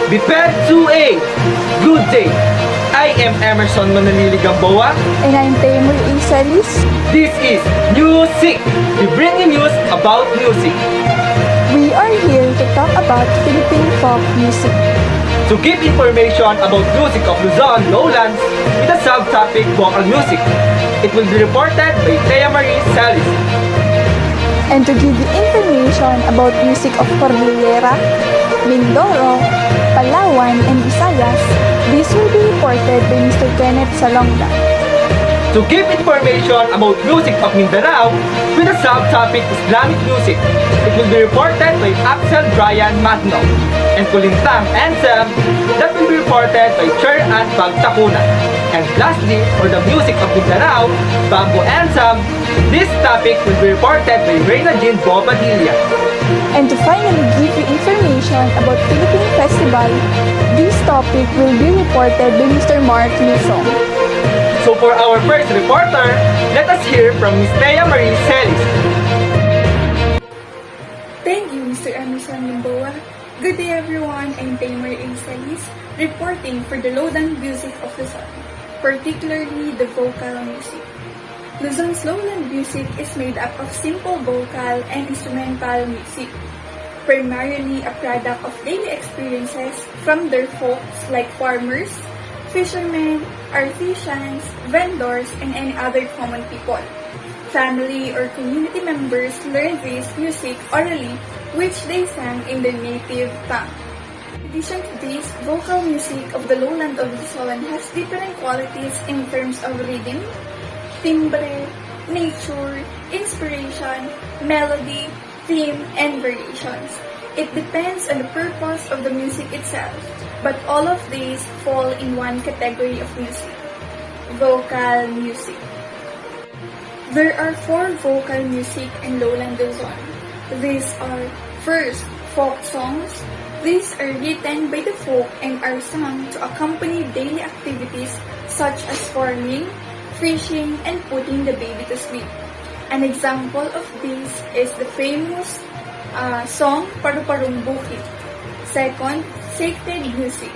Prepared to A. Good day. I am Emerson Manalili Gamboa. And I'm Tamer Isalis. This is Music. We bring you news about music. We are here to talk about Philippine folk music. To give information about music of Luzon, Lowlands, with a subtopic vocal music. It will be reported by Thea Marie Salis. And to give you information about music of Cordillera, Mindoro, Palawan, and Visayas, this will be reported by Mr. Kenneth Salonga. To give information about music of Mindanao with a subtopic Islamic music, it will be reported by Axel Brian Magno. And Kulintang Ansem, that will be reported by Cher Ann Pagtakuna. And lastly, for the music of Mindanao, Bamboo Ansem, this topic will be reported by Reyna Jean Bobadilla. And to finally give you information about Philippine Festival, this topic will be reported by Mr. Mark Lisong. So for our first reporter, let us hear from Ms. Thea Marie Celis. Thank you, Mr. Emerson Gamboa. Good day, everyone. I'm Tamer Isalis, reporting for the lowland music of Luzon, particularly the vocal music. Luzon's lowland music is made up of simple vocal and instrumental music, primarily a product of daily experiences from their folks like farmers, fishermen, artisans, vendors, and any other common people. Family or community members learn this music orally, which they sang in their native tongue. In addition to this, vocal music of the lowland of Luzon has different qualities in terms of rhythm, timbre, nature, inspiration, melody, theme, and variations. It depends on the purpose of the music itself, but all of these fall in one category of music: vocal music. There are 4 vocal music in lowland Luzon. These are: first, folk songs. These are written by the folk and are sung to accompany daily activities such as farming, fishing, and putting the baby to sleep. An example of this is the famous song Paru-Parong Bukid. Second, sacred music.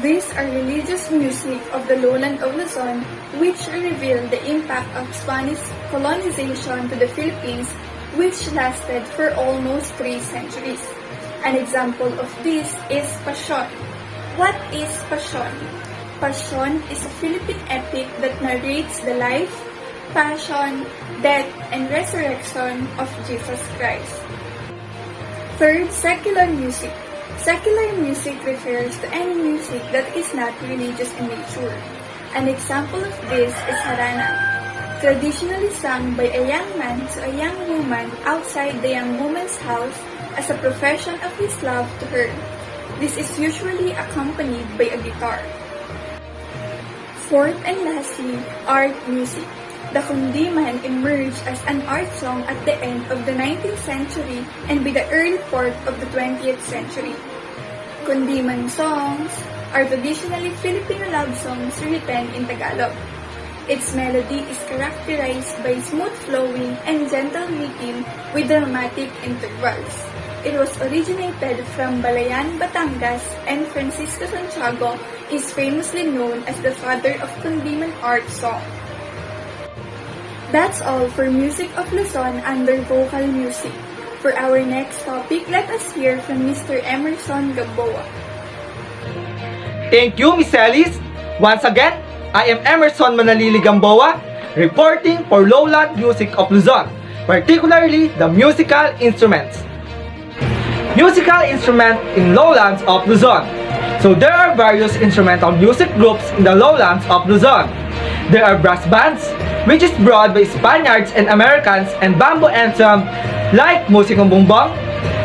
These are religious music of the lowland of Luzon, which reveal the impact of Spanish colonization to the Philippines, which lasted for almost 3 centuries. An example of this is Passion. What is Passion? Passion is a Philippine epic that narrates the life, passion, death, and resurrection of Jesus Christ. Third, secular music. Secular music refers to any music that is not religious in nature. An example of this is harana, traditionally sung by a young man to a young woman outside the young woman's house as a profession of his love to her. This is usually accompanied by a guitar. Fourth and lastly, art music. The kundiman emerged as an art song at the end of the 19th century and by the early part of the 20th century. Kundiman songs are traditionally Filipino love songs written in Tagalog. Its melody is characterized by smooth flowing and gentle rhythm with dramatic intervals. It was originated from Balayan, Batangas, and Francisco Santiago is famously known as the father of Kundiman art song. That's all for Music of Luzon under vocal music. For our next topic, let us hear from Mr. Emerson Gamboa. Thank you, Ms. Celis. Once again, I am Emerson Manalili Gamboa, reporting for lowland music of Luzon, particularly the musical instruments. Musical instrument in lowlands of Luzon. So there are various instrumental music groups in the lowlands of Luzon. There are brass bands, which is brought by Spaniards and Americans, and bamboo ensemble like Musikong Bumbong,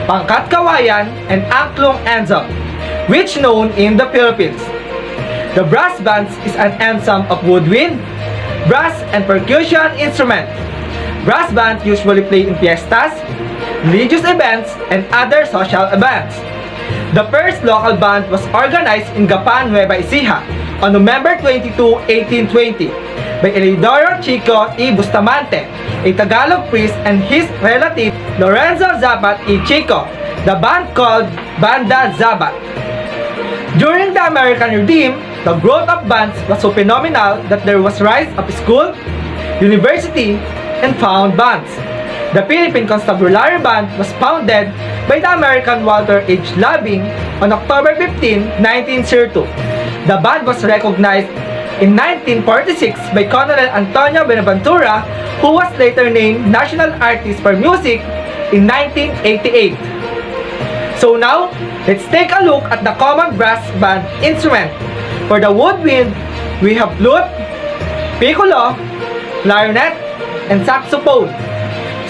Pangkat Kawayan, and Angklung ensemble, which known in the Philippines. The brass bands is an ensemble of woodwind, brass, and percussion instrument. Brass band usually play in fiestas, religious events, and other social events. The first local band was organized in Gapan, Nueva Ecija on November 22, 1820 by Elidoro Chico E. Bustamante, a Tagalog priest, and his relative Lorenzo Zabat E. Chico. The band called Banda Zabat. During the American regime, the growth of bands was so phenomenal that there was rise of school, university, and found bands. The Philippine Constabulary Band was founded by the American Walter H. Loving on October 15, 1902. The band was recognized in 1946 by Colonel Antonio Benaventura, who was later named National Artist for Music in 1988. So now, let's take a look at the common brass band instrument. For the woodwind, we have flute, piccolo, clarinet, and saxophone.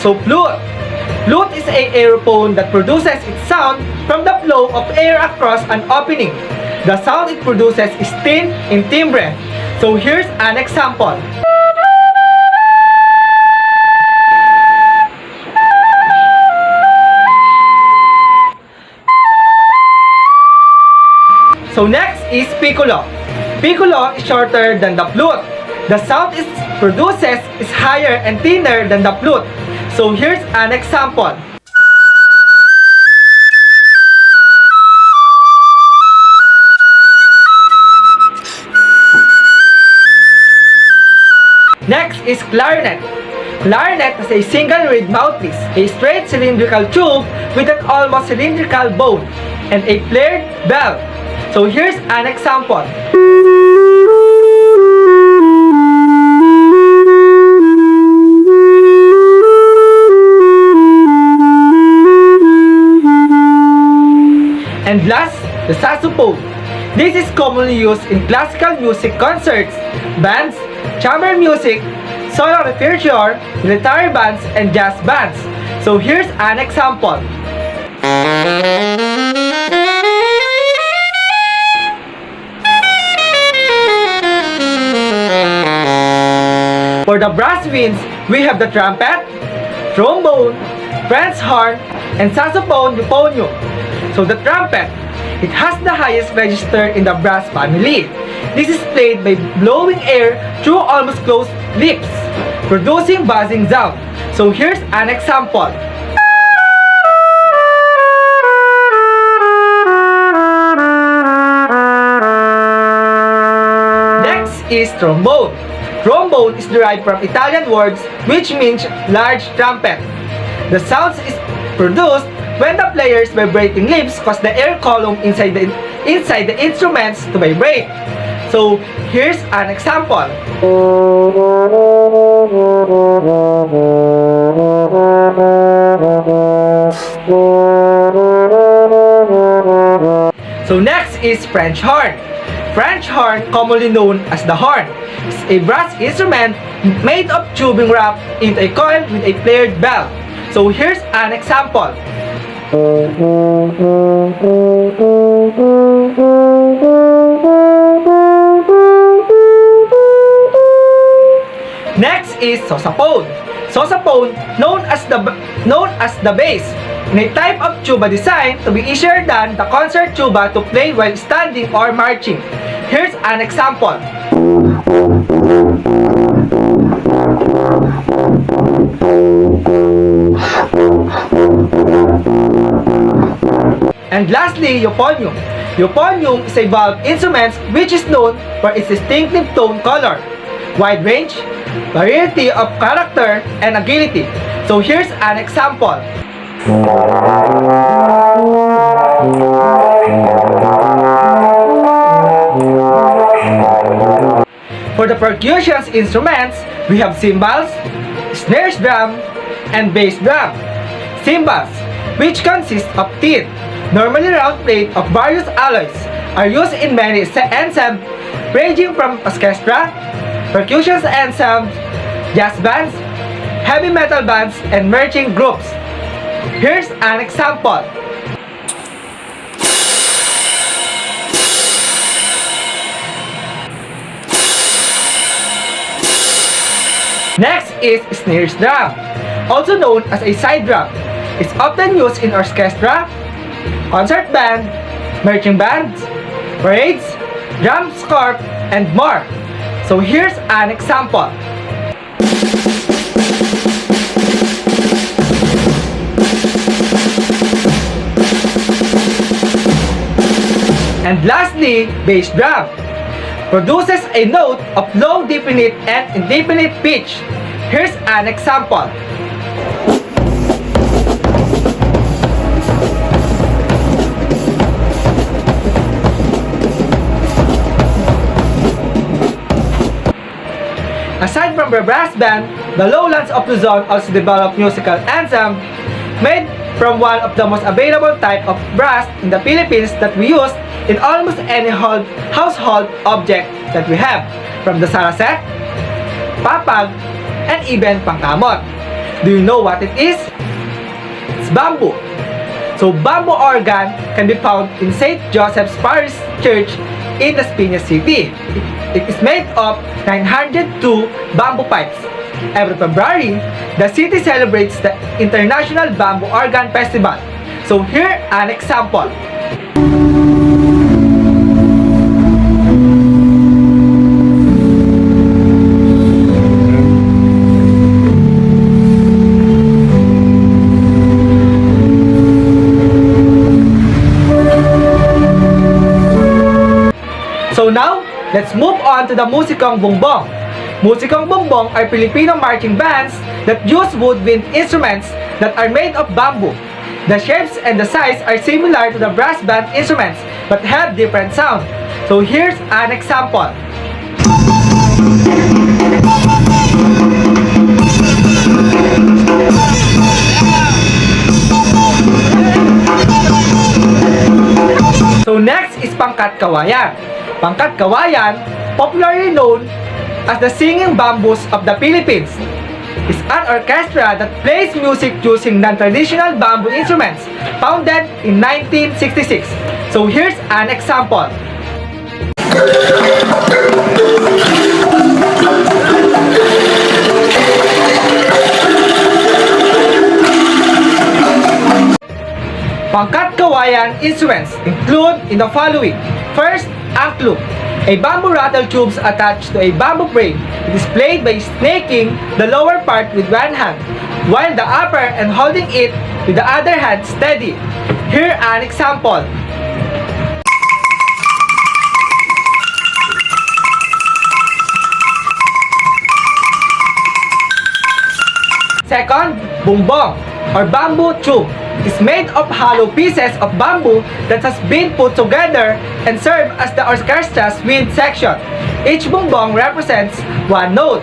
So flute. Flute is an aerophone that produces its sound from the flow of air across an opening. The sound it produces is thin in timbre. So here's an example. So next is piccolo. Piccolo is shorter than the flute. The sound it produces is higher and thinner than the flute. So here's an example. Next is clarinet. Clarinet has a single reed mouthpiece, a straight cylindrical tube with an almost cylindrical bone, and a flared bell. So here's an example. And last, the saxophone. This is commonly used in classical music concerts, bands, chamber music, solo repertoire, military bands, and jazz bands. So here's an example. For the brass winds, we have the trumpet, trombone, French horn, and saxophone euphonium. So the trumpet, it has the highest register in the brass family. This is played by blowing air through almost closed lips, producing buzzing sound. So here's an example. Next is trombone. Trombone is derived from Italian words which means large trumpet. The sound is produced when the player's vibrating lips cause the air column inside the instruments to vibrate. So here's an example. So next is French horn. French horn, commonly known as the horn, is a brass instrument made of tubing wrapped into a coil with a flared bell. So here's an example. Next is saxophone. Saxophone, known as the bass, in a type of tuba design to be easier than the concert tuba to play while standing or marching. Here's an example. And lastly, euphonium. Euphonium is a valve instrument which is known for its distinctive tone color, wide range, variety of character, and agility. So here's an example. For the percussion instruments, we have cymbals, snare drum, and bass drum. Cymbals, which consist of tin, normally round plate of various alloys, are used in many ensembles ranging from orchestra, percussion ensembles, jazz bands, heavy metal bands, and marching groups. Here's an example. Next is snare drum, also known as a side drum. It's often used in orchestra, concert band, marching bands, parades, drum corps, and more. So here's an example. And lastly, bass drum produces a note of low definite and indefinite pitch. Here's an example. Aside from the brass band, the lowlands of Luzon also developed musical ensemble made from one of the most available type of brass in the Philippines that we use in almost any household object that we have, from the saraset, papag, and even pangkamot. Do you know what it is? It's bamboo. So bamboo organ can be found in St. Joseph's Parish Church in Las Piñas City. It is made of 902 bamboo pipes. Every February, the city celebrates the International Bamboo Organ Festival. So here an example. So now, let's move on to the musikang bongbong. Musikang bongbong are Filipino marching bands that use woodwind instruments that are made of bamboo. The shapes and the size are similar to the brass band instruments but have different sound. So here's an example. So next is pangkat kawayan. Pangkat kawayan, popularly known as the singing bamboos of the Philippines, is an orchestra that plays music using non-traditional bamboo instruments, founded in 1966. So here's an example. Pangkat kawayan instruments include in the following. First, angklung, a bamboo rattle tubes attached to a bamboo frame. It is played by snaking the lower part with one hand, while the upper and holding it with the other hand steady. Here an example. Second, bumbong or bamboo tube. Is made of hollow pieces of bamboo that has been put together and serve as the orchestra's wind section. Each bumbong represents one note.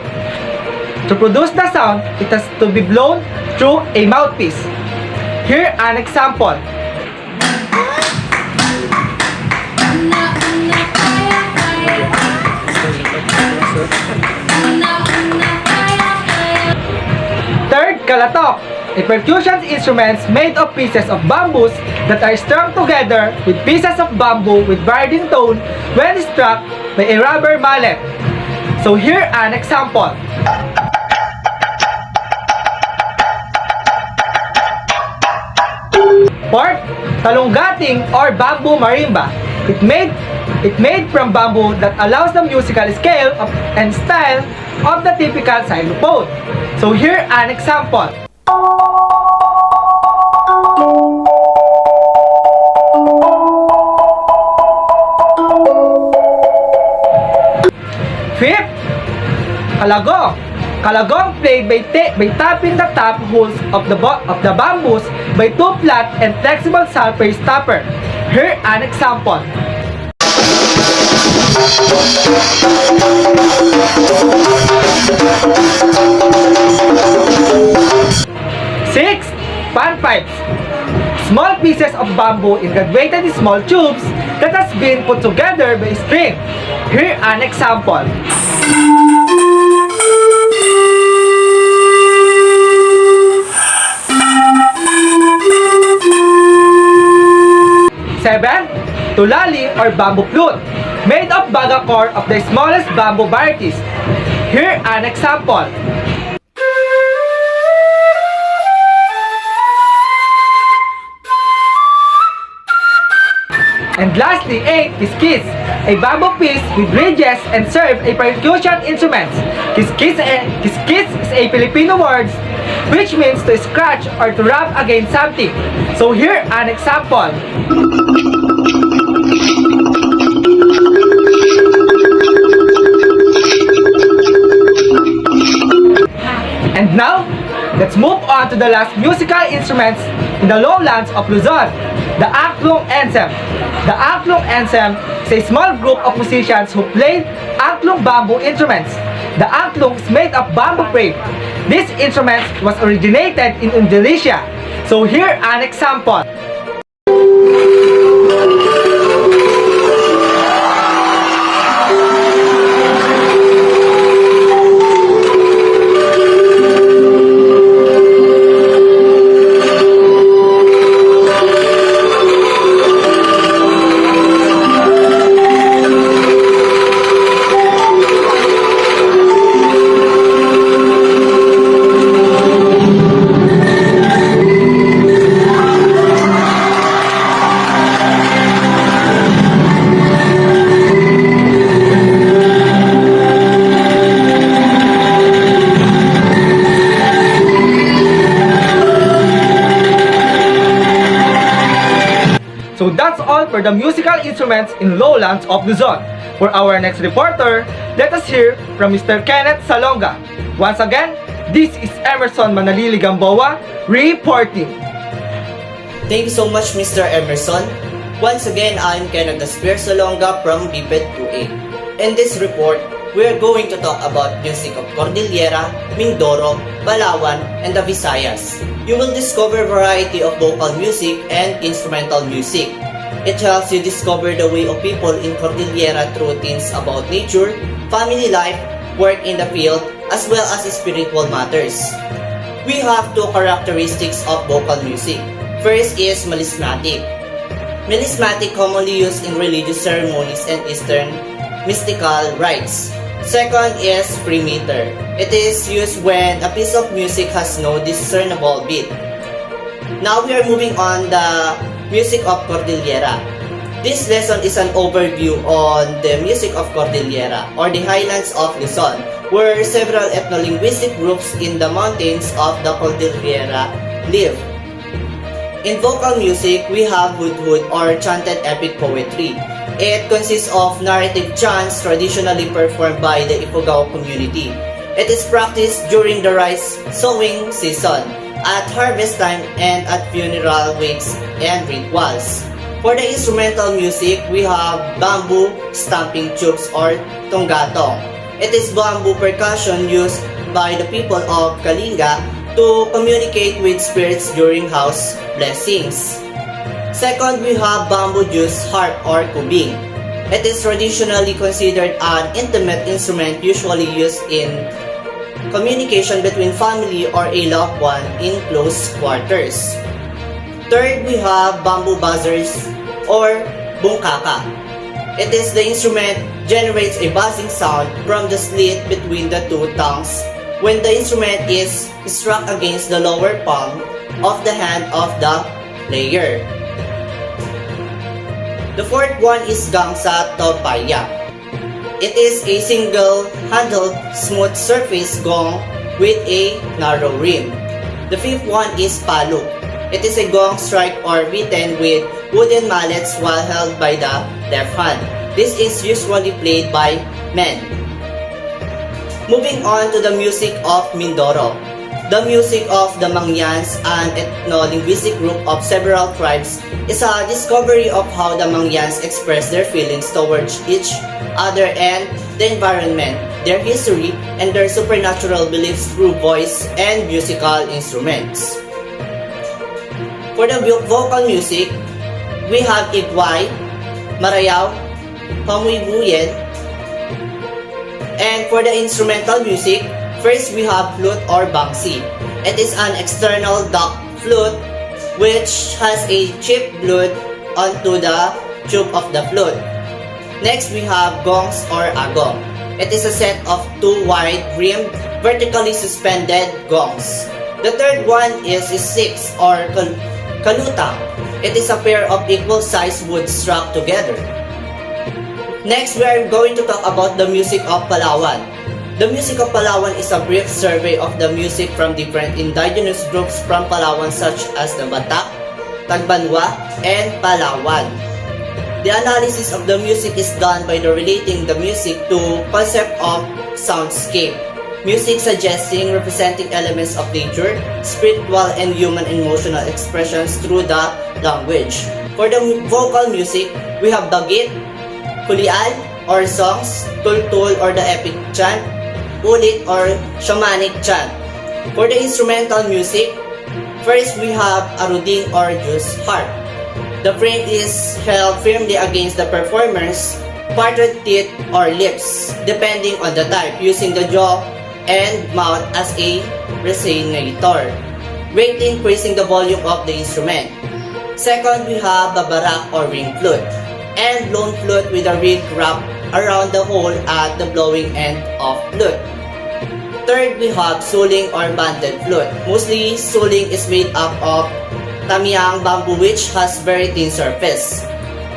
To produce the sound, it has to be blown through a mouthpiece. Here an example. Third, kalatok. A percussion instrument made of pieces of bamboos that are strung together with pieces of bamboo with varying tone when struck by a rubber mallet. So here an example. Fourth, talunggating or bamboo marimba. It made from bamboo that allows the musical scale and style of the typical xylophone. So here an example. Fifth, kalagong. Kalagong played by tapping the top holes of the bamboos by two flat and flexible sulfur stopper. Here an example. Sixth, panpipes. Small pieces of bamboo in graduated small tubes that has been put together by string. Here an example. Seven, tulali or bamboo flute, made of bagakor of the smallest bamboo varieties. Here an example. And lastly, 8 is kiss, a bamboo piece with bridges and serve a percussion instrument. Kiss is a Filipino word which means to scratch or to rub against something. So here an example. on to the last musical instruments in the lowlands of Luzon, the Angklung Ensemble. The Angklung Ensemble is a small group of musicians who play Angklung bamboo instruments. The Angklung is made of bamboo frame. This instrument was originated in Indonesia. So here an example. So that's all for the musical instruments in lowlands of Luzon. For our next reporter, let us hear from Mr. Kenneth Salonga. Once again, this is Emerson Manalili Gamboa reporting. Thank you so much, Mr. Emerson. Once again, I'm Kenneth Salonga from BPED 2A. In this report, we are going to talk about music of Cordillera, Mindoro, Palawan, and the Visayas. You will discover a variety of vocal music and instrumental music. It helps you discover the way of people in Cordillera through things about nature, family life, work in the field, as well as spiritual matters. We have two characteristics of vocal music. First is melismatic. Melismatic commonly used in religious ceremonies and Eastern mystical rites. Second is free meter. It is used when a piece of music has no discernible beat. Now we are moving on the music of Cordillera. This lesson is an overview on the music of Cordillera or the highlands of Luzon, where several ethno-linguistic groups in the mountains of the Cordillera live. In vocal music, we have hudhud or chanted epic poetry. It consists of narrative chants traditionally performed by the Ifugao community. It is practiced during the rice sowing season, at harvest time, and at funeral wakes and rituals. For the instrumental music, we have bamboo stamping tubes or tonggatong. It is bamboo percussion used by the people of Kalinga to communicate with spirits during house blessings. Second, we have bamboo juice harp or kubing. It is traditionally considered an intimate instrument usually used in communication between family or a loved one in close quarters. Third, we have bamboo buzzers or bungkaka. It is the instrument generates a buzzing sound from the slit between the two tongues when the instrument is struck against the lower palm of the hand of the player. The fourth one is gangsa topaya. It is a single-handled smooth surface gong with a narrow rim. The fifth one is palu. It is a gong strike or beaten with wooden mallets while held by the left hand. This is usually played by men. Moving on to the music of Mindoro. The music of the Mangyans, an ethno-linguistic group of several tribes, is a discovery of how the Mangyans express their feelings towards each other and the environment, their history, and their supernatural beliefs through voice and musical instruments. For the vocal music, we have Igway, Marayaw, Pamuibuyen, and for the instrumental music, first we have flute or bangsi. It is an external duck flute which has a chip glued onto the tube of the flute. Next we have gongs or agong. It is a set of two wide-rimmed, vertically suspended gongs. The third one is six or kalutang. It is a pair of equal-sized wood struck together. Next, we are going to talk about the music of Palawan. The music of Palawan is a brief survey of the music from different indigenous groups from Palawan such as the Batak, Tagbanwa, and Palawan. The analysis of the music is done by relating the music to concept of soundscape. Music suggesting representing elements of nature, spiritual and human emotional expressions through the language. For the vocal music, we have dagit, kulian or songs, tultul or the epic chant, ulit or shamanic chant. For the instrumental music, first we have aruding or just harp. The frame is held firmly against the performer's parted teeth or lips, depending on the type, using the jaw and mouth as a resonator, greatly increasing the volume of the instrument. Second, we have babarak or ring flute, and blown flute with a reed wrapped around the hole at the blowing end of flute. Third, we have suling or banded flute. Mostly, suling is made up of tamyang bamboo which has very thin surface.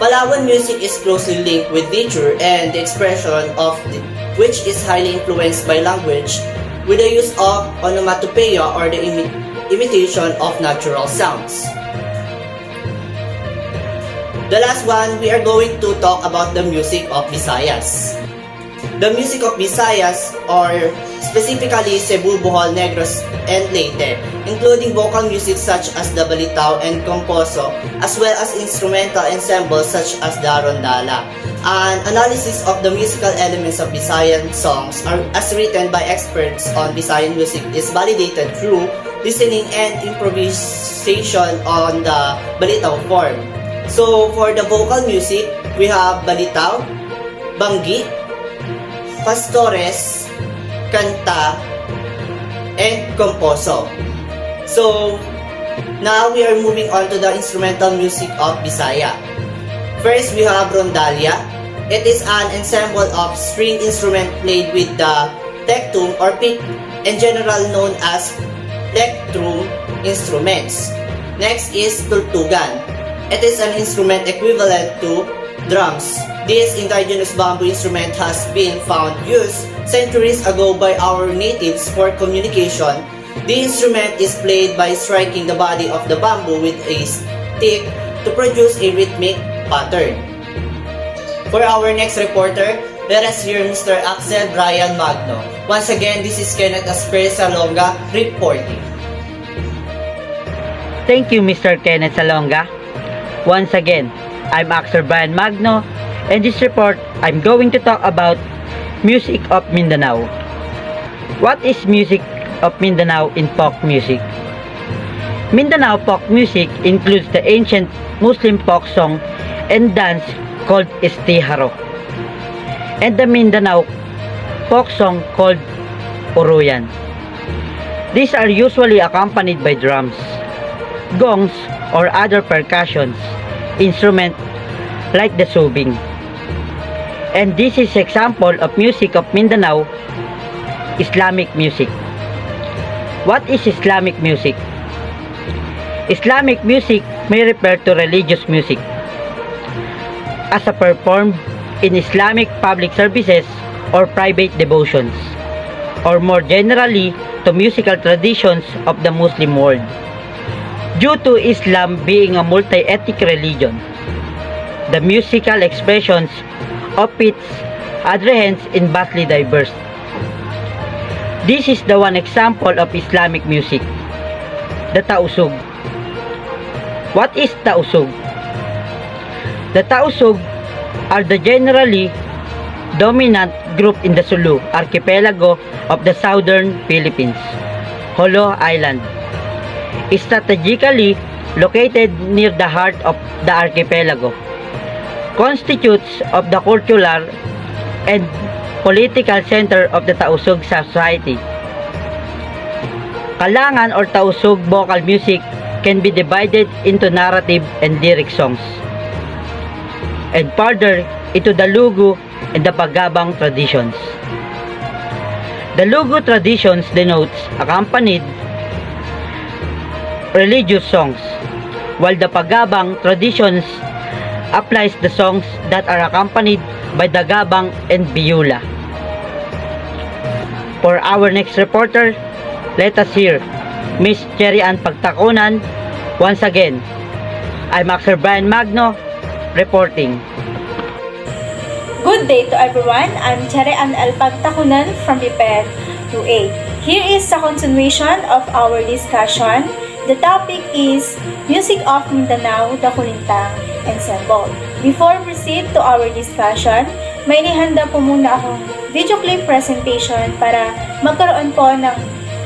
Palawan music is closely linked with nature and the expression of which is highly influenced by language with the use of onomatopoeia or the imitation of natural sounds. The last one, we are going to talk about the music of Visayas. The music of Visayas, or specifically Cebu, Bohol, Negros, and Leyte, including vocal music such as the balitaw and composo, as well as instrumental ensembles such as the rondalla. An analysis of the musical elements of Visayan songs as written by experts on Visayan music is validated through listening and improvisation on the balitaw form. So, for the vocal music, we have balitaw, banggi, pastores, kanta, and composo. So, now we are moving on to the instrumental music of Bisaya. First, we have rondalia. It is an ensemble of string instrument played with the tectum or pick, in general known as plectrum instruments. Next is tultugan. It is an instrument equivalent to drums. This indigenous bamboo instrument has been found used centuries ago by our natives for communication. The instrument is played by striking the body of the bamboo with a stick to produce a rhythmic pattern. For our next reporter, let us hear Mr. Axel Brian Magno. Once again, this is Kenneth Asper Salonga reporting. Thank you, Mr. Kenneth Salonga. Once again, I'm Axel Brian Magno. In this report, I'm going to talk about music of Mindanao. What is music of Mindanao in folk music? Mindanao folk music includes the ancient Muslim folk song and dance called Istiharo, and the Mindanao folk song called Uruyan. These are usually accompanied by drums, gongs, or other percussions instrument like the subing. And this is example of music of Mindanao, Islamic music. What is Islamic music? Islamic music may refer to religious music as a performed in Islamic public services or private devotions, or more generally to musical traditions of the Muslim world. Due to Islam being a multi-ethnic religion, the musical expressions of its adherents is vastly diverse. This is the one example of Islamic music, the tausug. What is tausug? The tausug are the generally dominant group in the Sulu archipelago of the southern Philippines, Jolo Island, strategically located near the heart of the archipelago, constitutes of the cultural and political center of the Tausug society. Kalangan or Tausug vocal music can be divided into narrative and lyric songs, and further into the Lugu and the Pagabang traditions. The Lugu traditions denotes accompanied religious songs, while the Pagabang traditions applies the songs that are accompanied by the Gabang and Biyula. For our next reporter, let us hear Miss Cherry Ann Pagtakunan. Once again, I'm Axel Brian Magno reporting. Good day to everyone. I'm Cherry Ann Pagtakunan from BIPED. 2A. Here is a continuation of our discussion. The topic is Music of Mindanao, the Kulintang Ensemble. Before proceed to our discussion, may nihanda po muna akong video clip presentation para magkaroon po ng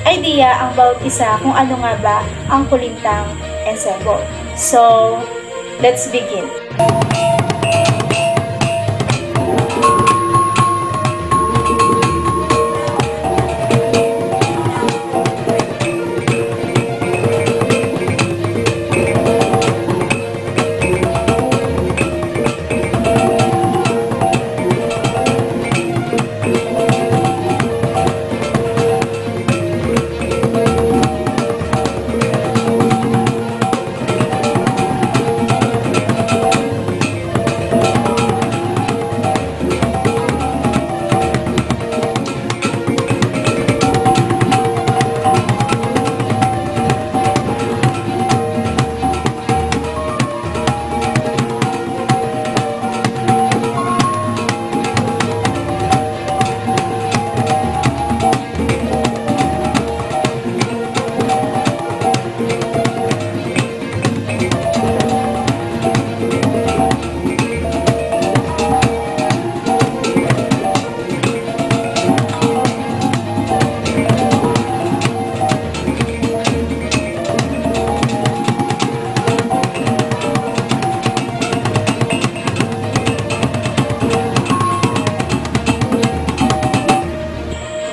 idea ang bawat isa kung ano nga ba ang Kulintang Ensemble. So, let's begin.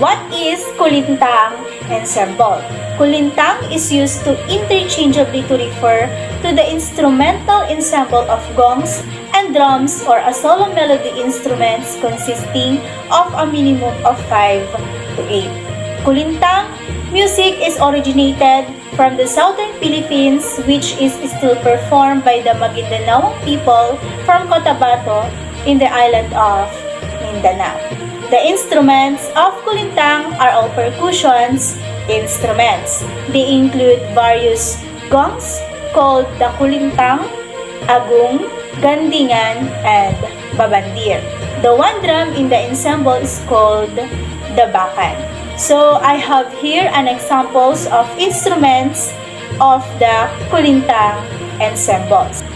What is Kulintang Ensemble? Kulintang is used to interchangeably to refer to the instrumental ensemble of gongs and drums or a solo melody instruments consisting of a minimum of 5 to 8. Kulintang music is originated from the southern Philippines, which is still performed by the Maguindanao people from Cotabato in the island of Mindanao. The instruments of Kulintang are all percussions instruments. They include various gongs called the Kulintang, Agung, Gandingan, and Babandir. The one drum in the ensemble is called the Bakan. So I have here an examples of instruments of the Kulintang ensembles.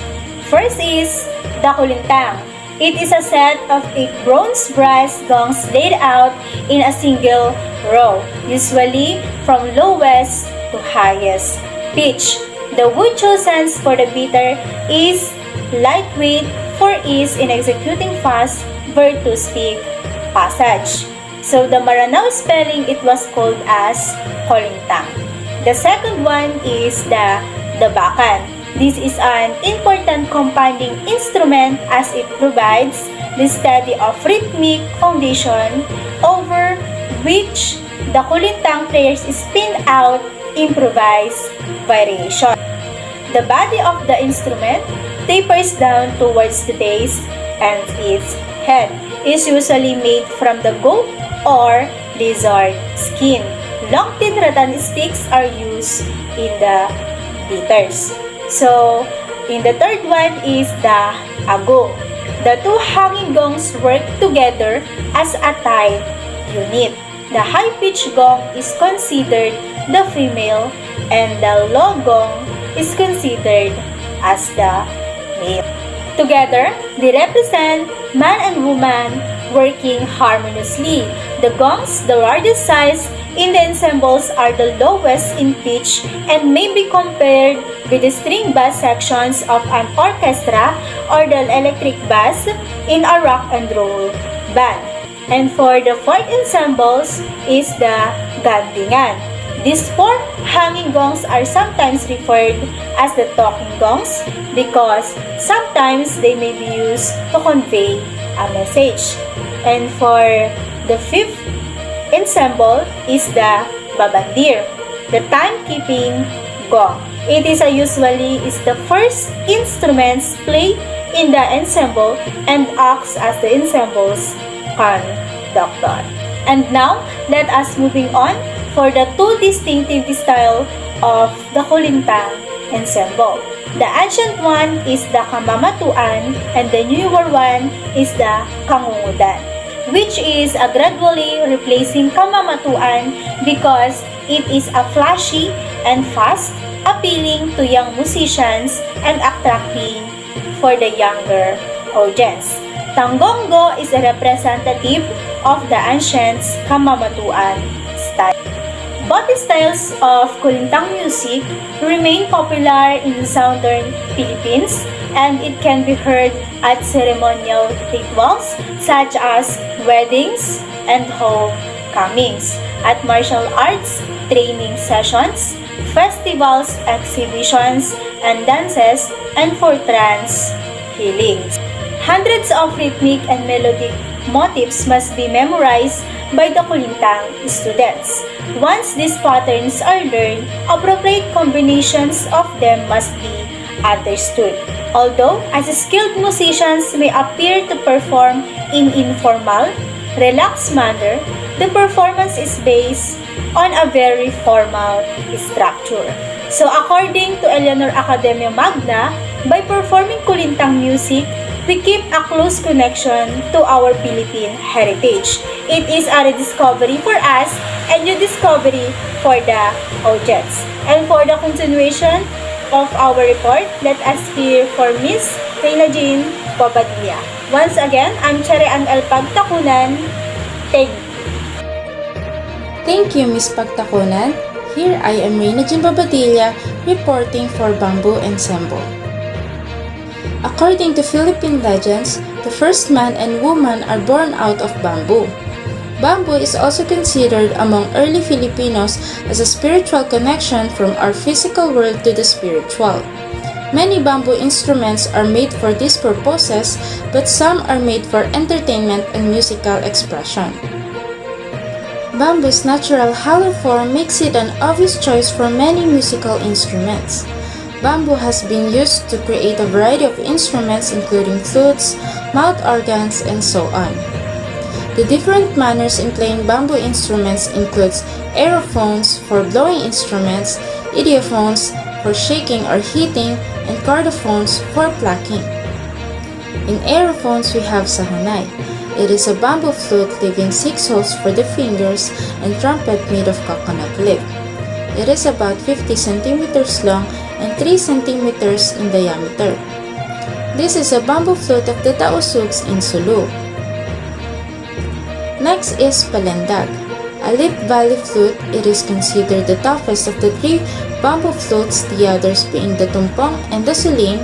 First is the Kulintang. It is a set of 8 bronze brass gongs laid out in a single row, usually from lowest to highest pitch. The wood chosen for the beater is lightweight for ease in executing fast virtuosic passage. So the Maranao spelling, it was called as Kulintang. The second one is the Bakan. This is an important compounding instrument as it provides the study of rhythmic foundation over which the Kulintang players spin out improvised variation. The body of the instrument tapers down towards the base and its head is usually made from the goat or lizard skin. Long-tin rattan sticks are used in the beaters. So, in the third one is the Ago. The two hanging gongs work together as a tight unit. The high-pitched gong is considered the female and the low gong is considered as the male. Together, they represent man and woman working harmoniously. The gongs, the largest size in the ensembles, are the lowest in pitch and may be compared with the string bass sections of an orchestra or the electric bass in a rock and roll band. And for the fourth ensembles is the Gandingan. These 4 hanging gongs are sometimes referred as the talking gongs because sometimes they may be used to convey a message. And for the fifth ensemble is the Babandir, the timekeeping gong. It is usually the first instruments played in the ensemble and acts as the ensemble's conductor. And now, let us moving on for the 2 distinctive style of the Kulintang ensemble. The ancient one is the Kamamatuan and the newer one is the Kangungudan. which is gradually replacing kamamatuan because it is a flashy and fast, appealing to young musicians and attracting for the younger audience. Tanggongo is a representative of the ancient kamamatuan style. Both styles of kulintang music remain popular in the southern Philippines, and it can be heard at ceremonial rituals such as weddings and homecomings, at martial arts training sessions, festivals, exhibitions, and dances, and for trance healings. Hundreds of rhythmic and melodic motifs must be memorized by the kulintang students. Once these patterns are learned, appropriate combinations of them must be understood. Although, as skilled musicians may appear to perform in informal, relaxed manner, the performance is based on a very formal structure. So according to Eleanor Academia Magna, by performing kulintang music, we keep a close connection to our Philippine heritage. It is a rediscovery for us and new discovery for the audience. And for the continuation of our report, let us hear for Miss Reyna Jean Bobadilla. Once again, I'm Cherry Ann L. Pagtakunan. Thank you. Thank you, Miss Pagtakunan. Here I am Reyna Jean Bobadilla reporting for Bamboo Ensemble. According to Philippine legends, the first man and woman are born out of bamboo. Bamboo is also considered among early Filipinos as a spiritual connection from our physical world to the spiritual. Many bamboo instruments are made for these purposes, but some are made for entertainment and musical expression. Bamboo's natural hollow form makes it an obvious choice for many musical instruments. Bamboo has been used to create a variety of instruments including flutes, mouth organs, and so on. The different manners in playing bamboo instruments includes aerophones for blowing instruments, idiophones for shaking or hitting, and chordophones for plucking. In aerophones, we have sahonay. It is a bamboo flute leaving 6 holes for the fingers and trumpet made of coconut leaf. It is about 50 centimeters long and 3 centimeters in diameter. This is a bamboo flute of the Taosugs in Sulu. Next is palendag. A lip valley flute, it is considered the toughest of the 3 bamboo flutes, the others being the tumpong and the suling,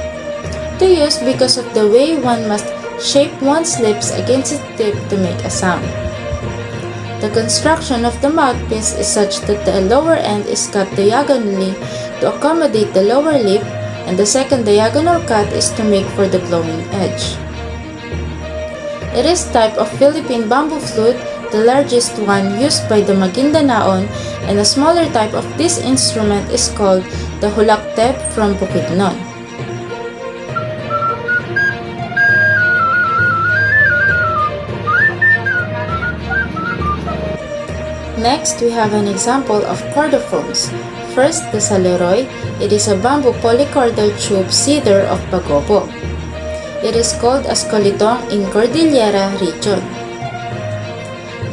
to use because of the way one must shape one's lips against its tip to make a sound. The construction of the mouthpiece is such that the lower end is cut diagonally to accommodate the lower lip, and the second diagonal cut is to make for the blowing edge. It is type of Philippine bamboo flute, the largest one used by the Maguindanaon, and a smaller type of this instrument is called the hulaktep from Bukidnon. Next, we have an example of chordophones. First, the saleroy. It is a bamboo polychordal tube cedar of Bagobo. It is called as kolitong in Cordillera region.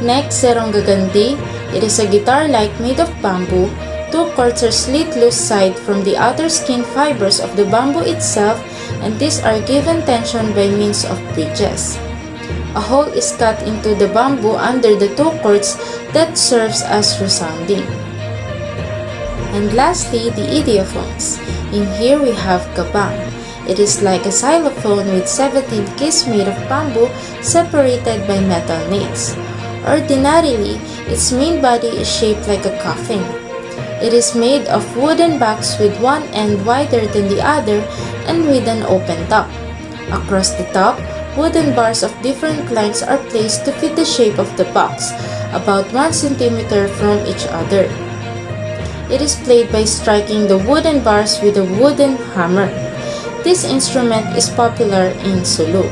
Next, seronggagandi. It is a guitar-like made of bamboo. 2 cords are slit loose side from the outer skin fibers of the bamboo itself, and these are given tension by means of bridges. A hole is cut into the bamboo under the 2 cords that serves as resounding. And lastly, the idiophones. In here we have gabang. It is like a xylophone with 17 keys made of bamboo separated by metal nails. Ordinarily, its main body is shaped like a coffin. It is made of wooden box with one end wider than the other and with an open top. Across the top, wooden bars of different lengths are placed to fit the shape of the box, about 1 centimeter from each other. It is played by striking the wooden bars with a wooden hammer. This instrument is popular in Sulu.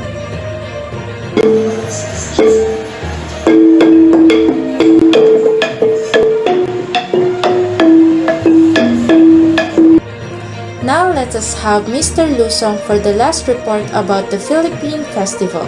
Now let us have Mr. Lusong for the last report about the Philippine Festival.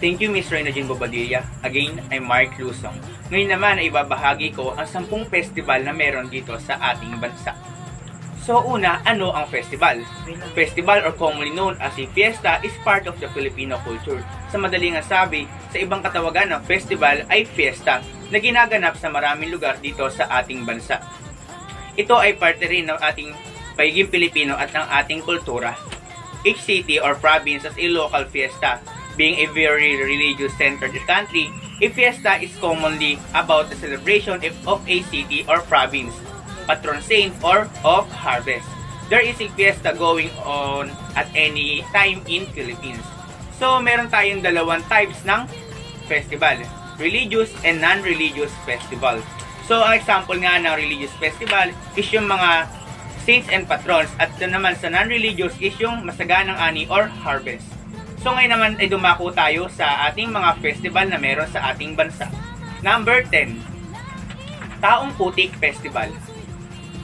Thank you, Ms. Reina Jean Bobadilla. Again, I'm Mark Lusong. Ngayon naman ay ibabahagi ko ang 10 festival na meron dito sa ating bansa. So una, ano ang festival? Festival or commonly known as a fiesta is part of the Filipino culture. Sa madaling sabi, sa ibang katawagan ng festival ay fiesta na ginaganap sa maraming lugar dito sa ating bansa. Ito ay parte rin ng ating pagiging Pilipino at ng ating kultura. Each city or province has a local fiesta. Being a very religious-centered country, a fiesta is commonly about the celebration of a city or province, patron saint, or of harvest. There is a fiesta going on at any time in Philippines. So, meron tayong dalawang types ng festival, religious and non-religious festival. So, ang example nga ng religious festival is yung mga saints and patrons, at naman sa non-religious is yung masaganang ani or harvest. So ngayon naman ay dumako tayo sa ating mga festival na meron sa ating bansa. Number 10, Taong Putik Festival.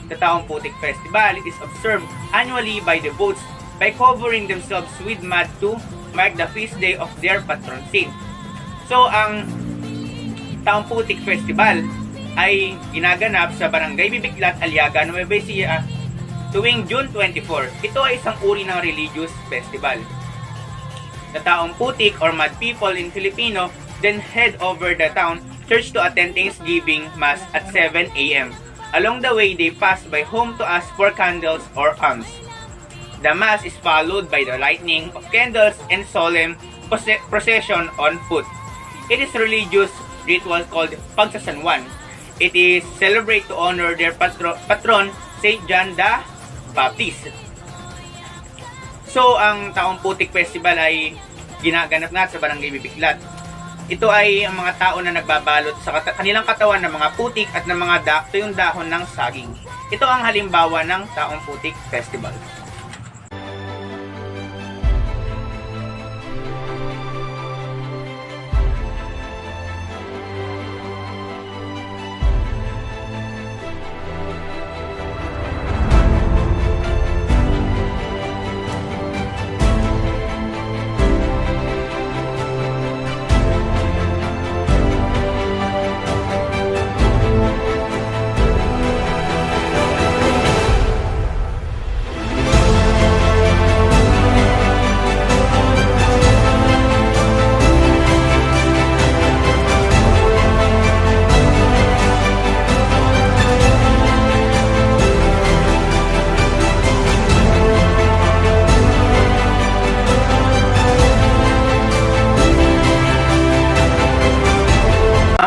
The Taong Putik Festival is observed annually by the devotees by covering themselves with mud to mark the feast day of their patron saint. So ang Taong Putik Festival ay ginaganap sa Barangay Bibiglat, Aliaga, Nueva Ecija tuwing June 24. Ito ay isang uri ng religious festival. The Taong Putik or Mud people in Filipino then head over the town church to attend Thanksgiving Mass at 7 a.m. Along the way, they pass by home to ask for candles or alms. The Mass is followed by the lighting of candles and solemn procession on foot. It is a religious ritual called Pagsasanwan. It is celebrate to honor their patron, Saint John the Baptist. So, ang Taong Putik Festival ay ginaganap nga sa Barangay Bibiglat. Ito ay ang mga tao na nagbabalot sa kanilang katawan ng mga putik at ng mga tuyong dahon ng saging. Ito ang halimbawa ng Taong Putik Festival.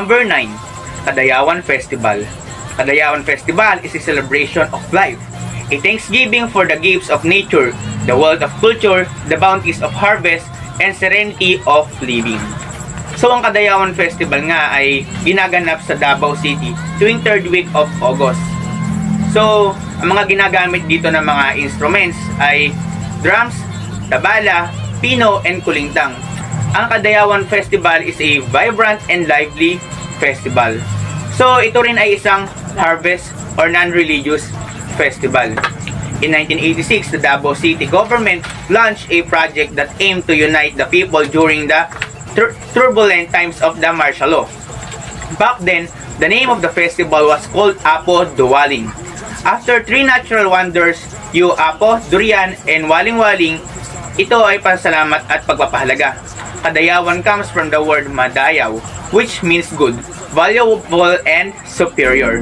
Number 9, Kadayawan Festival. Kadayawan Festival is a celebration of life, a thanksgiving for the gifts of nature, the wealth of culture, the bounties of harvest, and serenity of living. So ang Kadayawan Festival nga ay ginaganap sa Davao City tuwing 3rd week of August. So ang mga ginagamit dito ng mga instruments ay drums, tabala, pino, and kulintang. Ang Kadayawan Festival is a vibrant and lively festival. So, ito rin ay isang harvest or non-religious festival. In 1986, the Davao City government launched a project that aimed to unite the people during the turbulent times of the martial law. Back then, the name of the festival was called Apo Duwaling. After 3 natural wonders, Yu Apo, Durian, and Waling-Waling, ito ay pasalamat at pagpapahalaga. Kadayawan comes from the word madayaw, which means good, valuable, and superior.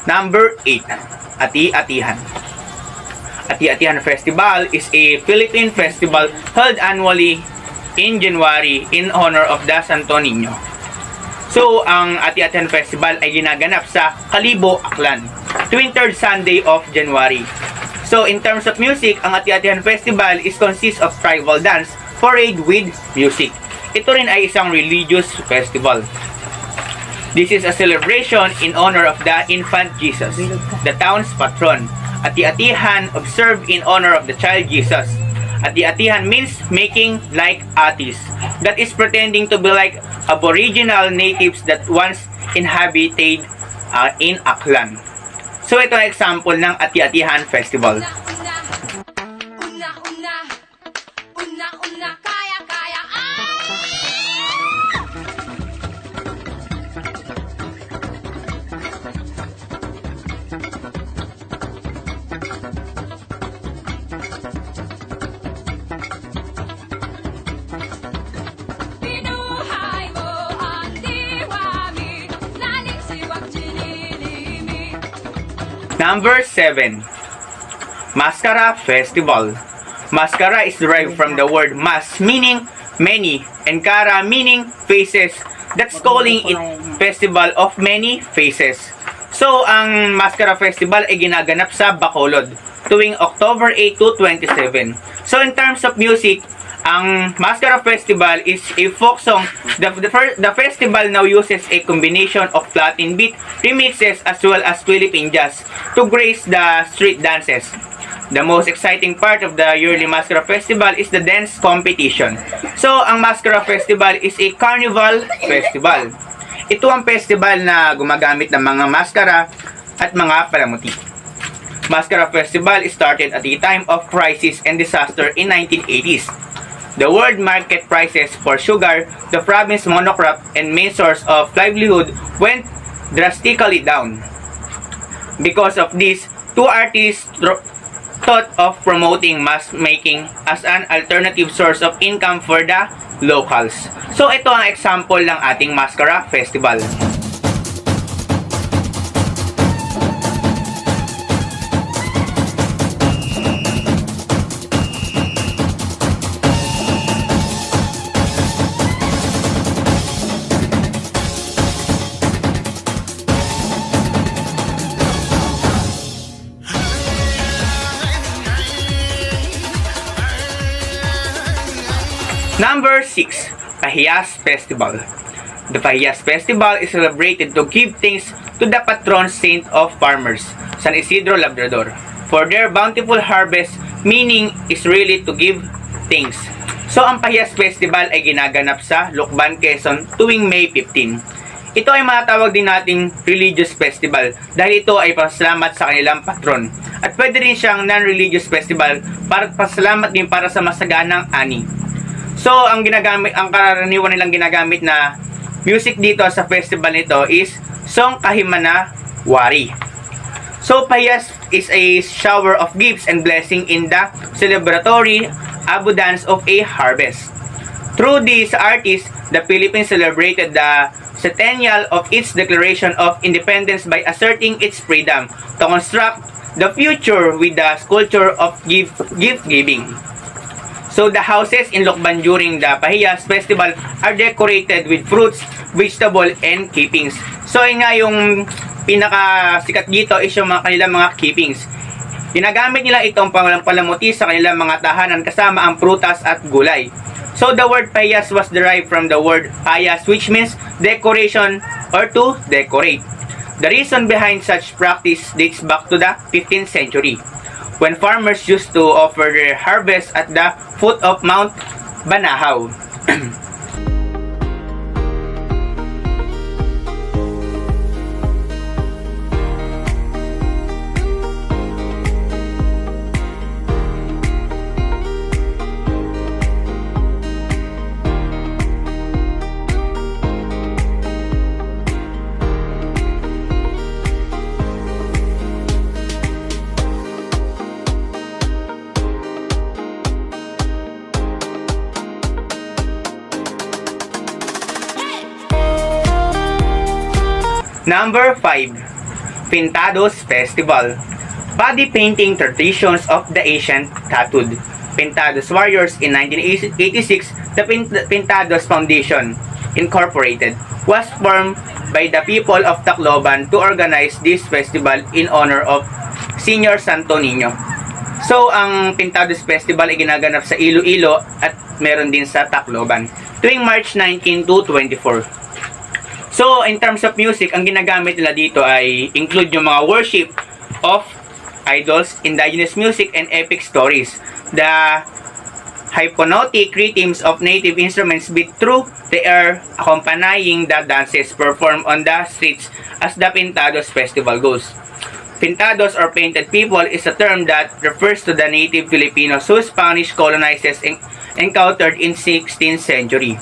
Number 8, Ati-Atihan. Ati-Atihan Festival is a Philippine festival held annually in January in honor of the Santo Niño. So, ang Ati-Atihan Festival ay ginaganap sa Kalibo, Aklan, tuwing 3rd Sunday of January. So, in terms of music, ang Ati-Atihan Festival is consists of tribal dance, parade with music. Ito rin ay isang religious festival. This is a celebration in honor of the infant Jesus, the town's patron. Ati-atihan observed in honor of the child Jesus. Ati-atihan means making like atis, that is pretending to be like aboriginal natives that once inhabited in Aklan. So ito ang example ng Ati-atihan Festival. Number 7. Mascara Festival. Mascara is derived from the word mas meaning many and kara meaning faces. That's calling it Festival of Many Faces. So, ang Mascara Festival ay ginaganap sa Bacolod tuwing October 8 to 27. So, in terms of music, ang Mascara Festival is a folk song. The festival now uses a combination of Latin beat remixes as well as Philippine jazz to grace the street dances. The most exciting part of the yearly Mascara Festival is the dance competition. So, ang Mascara Festival is a carnival festival. Ito ang festival na gumagamit ng mga maskara at mga palamuti. Mascara Festival started at the time of crisis and disaster in 1980s. The world market prices for sugar, the province monocrop and main source of livelihood, went drastically down. Because of this, two artists thought of promoting mask making as an alternative source of income for the locals. So ito ang example ng ating Mascara Festival. Number 6. Pahiyas Festival. The Pahiyas Festival is celebrated to give thanks to the patron saint of farmers, San Isidro Labrador, for their bountiful harvest, meaning is really to give thanks. So, ang Pahiyas Festival ay ginaganap sa Lucban, Quezon tuwing May 15. Ito ay matawag din nating religious festival dahil ito ay pasalamat sa kanilang patron. At pwede rin siyang non-religious festival para pasalamat din para sa masaganang ani. So, ang karaniwan nilang ginagamit na music dito sa festival nito is Song Kahimana Wari. So, Pahiyas is a shower of gifts and blessing in the celebratory abundance of a harvest. Through these artists, the Philippines celebrated the centennial of its declaration of independence by asserting its freedom to construct the future with the culture of gift giving. So, the houses in Lucban during the Pahiyas Festival are decorated with fruits, vegetable, and keepings. So, yun nga yung pinakasikat dito is yung kanilang mga keepings. Ginagamit nila itong palamuti sa kanilang mga tahanan kasama ang prutas at gulay. So, the word Pahiyas was derived from the word payas, which means decoration or to decorate. The reason behind such practice dates back to the 15th century, when farmers used to offer their harvest at the foot of Mount Banahaw. Number 5. Pintados Festival. Body painting traditions of the ancient tattooed. Pintados Warriors in 1986, the Pintados Foundation, Incorporated, was formed by the people of Tacloban to organize this festival in honor of Senior Santo Niño. So, ang Pintados Festival ay ginaganap sa Iloilo at meron din sa Tacloban tuwing March 19 to 24. So, in terms of music, ang ginagamit nila dito ay include yung mga worship of idols, indigenous music, and epic stories. The hypnotic rhythms of native instruments beat through the air, accompanying the dances performed on the streets as the Pintados festival goes. Pintados or painted people is a term that refers to the native Filipinos who Spanish colonizers encountered in 16th century.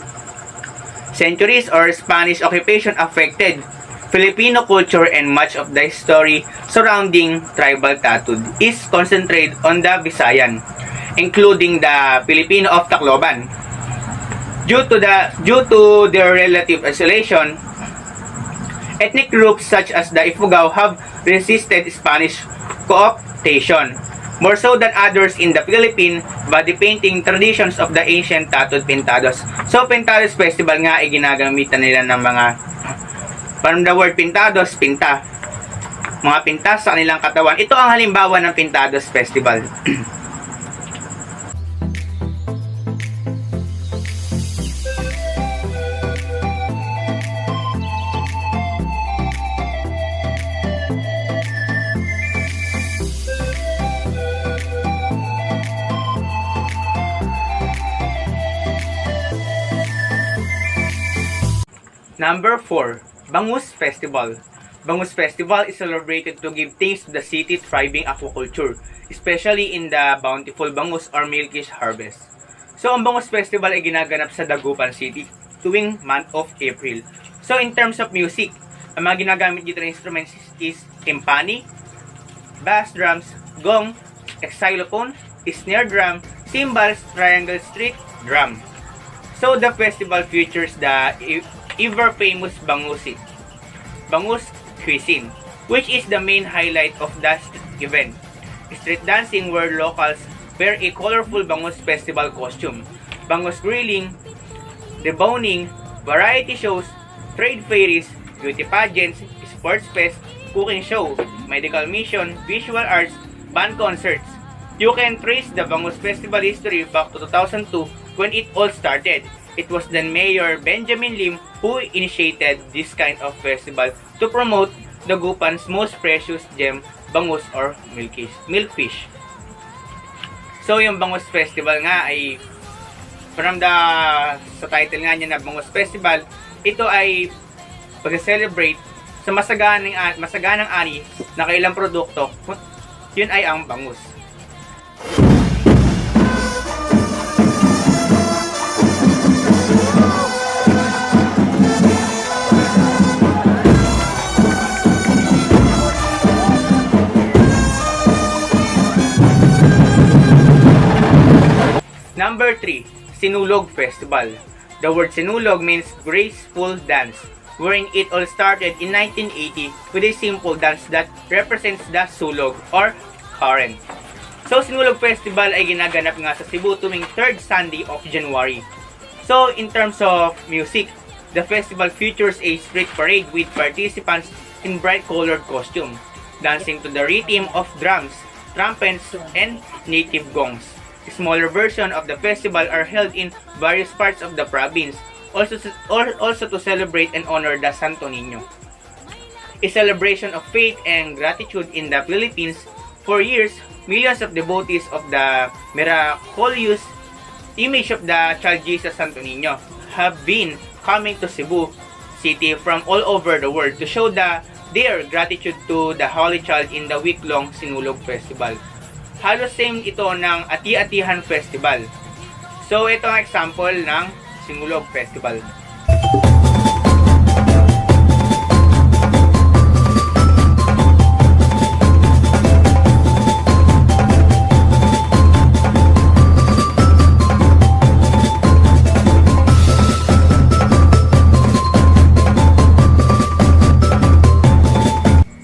Centuries or Spanish occupation affected Filipino culture, and much of the story surrounding tribal tattoo is concentrated on the Visayan, including the Filipino of Tacloban. Due to their relative isolation, ethnic groups such as the Ifugao have resisted Spanish co-optation more so than others in the Philippine body painting traditions of the ancient tattooed Pintados. So, Pintados Festival nga ay ginagamitan nila ng mga, from the word Pintados, pinta. Mga pinta sa kanilang katawan. Ito ang halimbawa ng Pintados Festival. Number 4, Bangus Festival. Bangus Festival is celebrated to give thanks to the city thriving aquaculture, especially in the bountiful bangus or milkish harvest. So, ang Bangus Festival ay ginaganap sa Dagupan City tuwing month of April. So, in terms of music, ang mga ginagamit dito na instruments is timpani, bass drums, gong, xylophone, snare drum, cymbals, triangle street drum. So, the festival features the ever famous bangus cuisine, which is the main highlight of that event. Street dancing where locals wear a colorful bangus festival costume, bangus grilling, deboning, variety shows, trade fairs, beauty pageants, sports fest, cooking show, medical mission, visual arts, band concerts. You can trace the Bangus Festival history back to 2002 when it all started. It was then Mayor Benjamin Lim who initiated this kind of festival to promote Dagupan's most precious gem, bangus or milkfish. So yung Bangus Festival nga ay from sa title nga niya na Bangus Festival, ito ay pag-celebrate sa masaganang ani na kailang produkto, yun ay ang bangus. Number 3, Sinulog Festival. The word Sinulog means graceful dance, wherein it all started in 1980 with a simple dance that represents the sulog or current. So, Sinulog Festival ay ginaganap nga sa Cebu tuwing 3rd Sunday of January. So, in terms of music, the festival features a street parade with participants in bright-colored costume, dancing to the rhythm of drums, trumpets, and native gongs. Smaller version of the festival are held in various parts of the province, also to celebrate and honor the Santo Niño. A celebration of faith and gratitude in the Philippines. For years, millions of devotees of the miraculous image of the Child Jesus Santo Niño have been coming to Cebu City from all over the world to show their gratitude to the Holy Child in the week-long Sinulog Festival. Halos same ito ng Ati-Atihan Festival. So, ito ang example ng Sinulog Festival.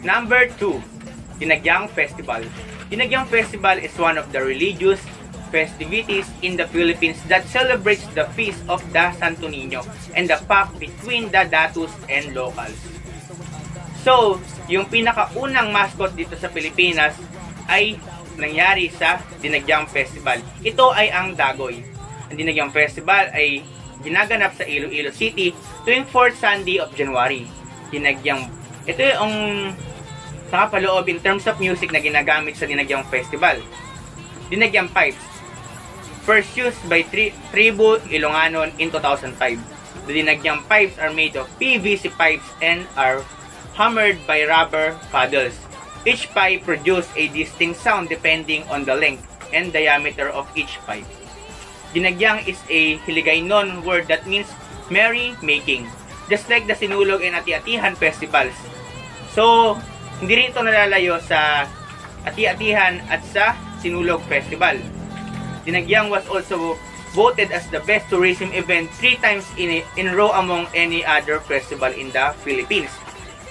Number 2, Dinagyang Festival. Dinagyang Festival is one of the religious festivities in the Philippines that celebrates the feast of the Santo Niño and the pact between the datus and locals. So, yung pinakaunang mascot dito sa Pilipinas ay nangyari sa Dinagyang Festival. Ito ay ang Dagoy. Ang Dinagyang Festival ay ginaganap sa Iloilo City tuwing 4th Sunday of January. Ito yung nakapaloob in terms of music na ginagamit sa Dinagyang Festival. Dinagyang Pipes, first used by Tribu Ilonganon in 2005. The Dinagyang Pipes are made of PVC pipes and are hammered by rubber paddles. Each pipe produces a distinct sound depending on the length and diameter of each pipe. Dinagyang is a Hiligaynon word that means merry making, just like the Sinulog and Ati-Atihan festivals. So, hindi rin ito nalalayo sa Ati-Atihan at sa Sinulog Festival. Dinagyang was also voted as the best tourism event 3 times in a row among any other festival in the Philippines.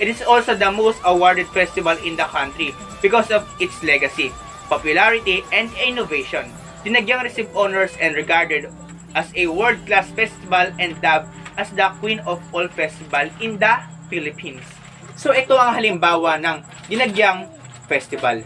It is also the most awarded festival in the country because of its legacy, popularity, and innovation. Dinagyang received honors and regarded as a world-class festival and dubbed as the Queen of all festival in the Philippines. So ito ang halimbawa ng Dinagyang Festival.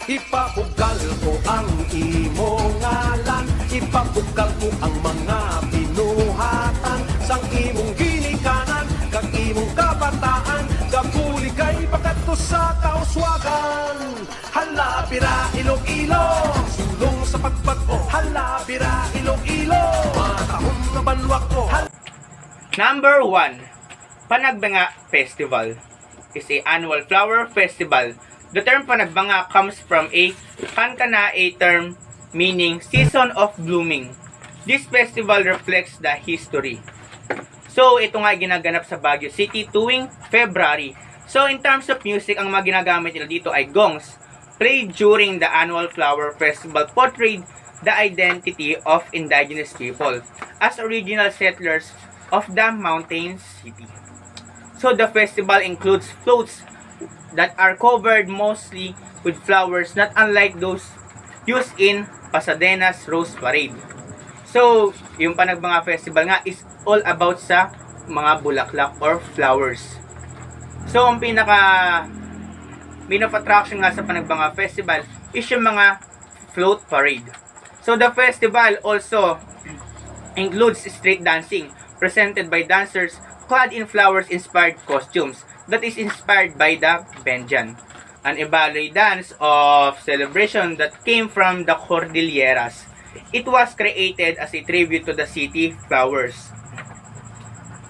Ipabugal ko ang imong ngalan, ipabugal ko ang mga binuhatan sang imong ginikanan, kag imong kabataan, gapuli kay pagkadto sa kauswagan. Hala bira Iloilo, sulong sa pagbago. Hala bira Iloilo, matahong na banwak ko. Number 1, Panagbanga Festival is a annual flower festival. The term Panagbanga comes from a Kankanaey term meaning season of blooming. This festival reflects the history. So, ito nga ginaganap sa Baguio City tuwing February. So, in terms of music, ang mga ginagamit nila dito ay gongs, played during the annual flower festival, portrayed the identity of indigenous people as original settlers of the mountain city. So, the festival includes floats that are covered mostly with flowers, not unlike those used in Pasadena's Rose Parade. So, yung Panagbanga Festival nga is all about sa mga bulaklak or flowers. So, ang main of attraction nga sa Panagbanga Festival is yung mga float parade. So, the festival also includes street dancing presented by dancers clad in flowers-inspired costumes that is inspired by the Benjan, an Ibalay dance of celebration that came from the Cordilleras. It was created as a tribute to the city flowers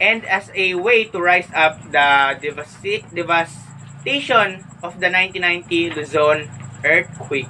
and as a way to rise up the devastation of the 1990 Luzon earthquake.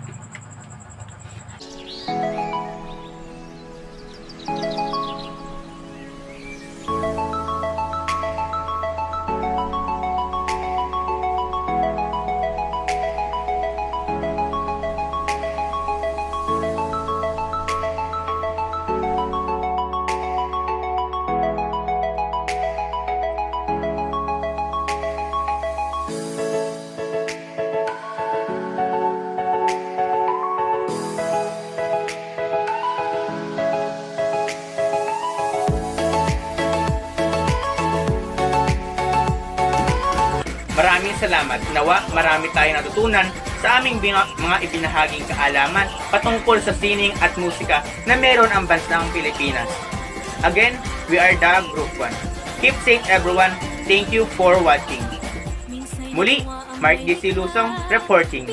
Maraming salamat. Nawa, marami tayong natutunan sa aming mga ibinahaging kaalaman patungkol sa sining at musika na meron ang bansang Pilipinas. Again, we are the Group 1. Keep safe everyone. Thank you for watching. Muli, Mark DC Lusong reporting.